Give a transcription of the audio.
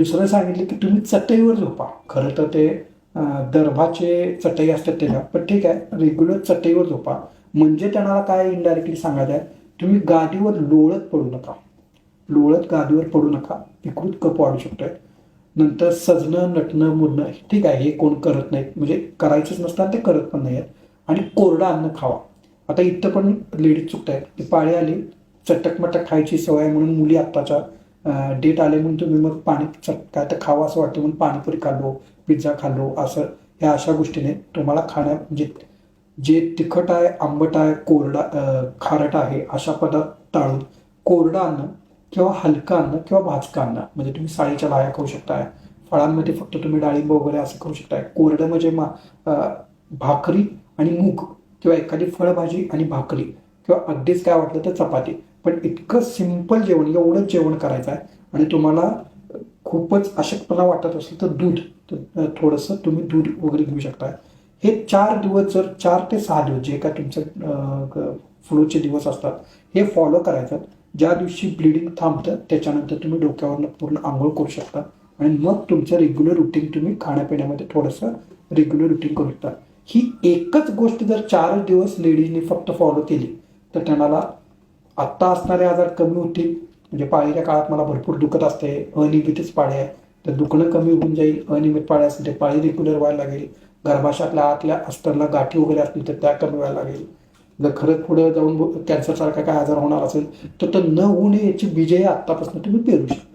दुसरं सांगितलं की तुम्ही चटईवर झोपा. खरं तर ते दर्भाचे चटई असतात त्याला, पण ठीक आहे, रेग्युलर चटईवर झोपा. म्हणजे त्यांना काय इनडायरेक्टली सांगायचं आहे, तुम्ही गादीवर लोळत पडू नका. लोळत गादीवर पडू नका, विकृत कप वाढू शकतोय. नंतर सजणं नटणं मुरणं ठीक आहे, हे कोण करत नाहीत, म्हणजे करायचंच नसतं ते करत पण नाही आहेत. आणि कोरडं अन्न खावा. आता इथं पण लेडीज चुकत आहेत की पाळी आली, चटक मटक खायची सवय म्हणून मुली आत्ताच्या डेट आले म्हणून तुम्ही मग पाणी काय तर खावं असं वाटतं म्हणून पाणीपुरी खाल्लो, पिझ्झा खाल्लो, असं ह्या अशा गोष्टीने तुम्हाला खाण्या म्हणजे जे तिखट आहे, आंबट आहे, कोरडा खारट आहे अशा पदार्थ टाळून कोरडं अन्न किंवा हलकं अन्न किंवा भाजकं अन्न, म्हणजे तुम्ही साळीच्या लाह्या खाऊ शकताय. फळांमध्ये फक्त तुम्ही डाळिंब वगैरे असं खाऊ शकताय. कोरडं म्हणजे भाकरी आणि मूग किंवा एखादी फळभाजी आणि भाकरी किंवा अगदीच काय वाटलं तर चपाती. पण इतकं सिंपल जेवण, एवढंच जेवण करायचं आहे. आणि तुम्हाला खूपच अशक्तपणा वाटत असेल तर दूध, थोडंसं तुम्ही दूध वगैरे घेऊ शकताय. हे 4 दिवस, जर 4 ते 6 दिवस जे काय तुमचं फ्लोचे दिवस असतात हे फॉलो करायचं. ज्या दिवशी ब्लिडिंग थांबतं त्याच्यानंतर तुम्ही डोक्यावरनं पूर्ण आंघोळ करू शकता. आणि मग तुमचं रेग्युलर रुटीन तुम्ही खाण्यापिण्यामध्ये थोडंसं रेग्युलर रुटीन करू शकता. ही एकच गोष्ट जर 4 दिवस लेडीजनी फक्त फॉलो केली तर त्यांना आत्ता असणारे आजार कमी होतील. म्हणजे पाळीच्या काळात मला भरपूर दुखत असते, अनियमितच पाळी आहे, तर दुखणं कमी होऊन जाईल. अनियमित पाळी असेल ते पाळी रेग्युलर व्हायला लागेल. गर्भाशयातल्या आतल्या अस्तरला गाठी वगैरे असतील तर त्या कमी व्हायला लागेल. जर खरंच पुढे जाऊन कॅन्सरसारखा काय आजार होणार असेल तर न होऊ नये याची बीजे आत्तापासून तुम्ही पेरू शकता.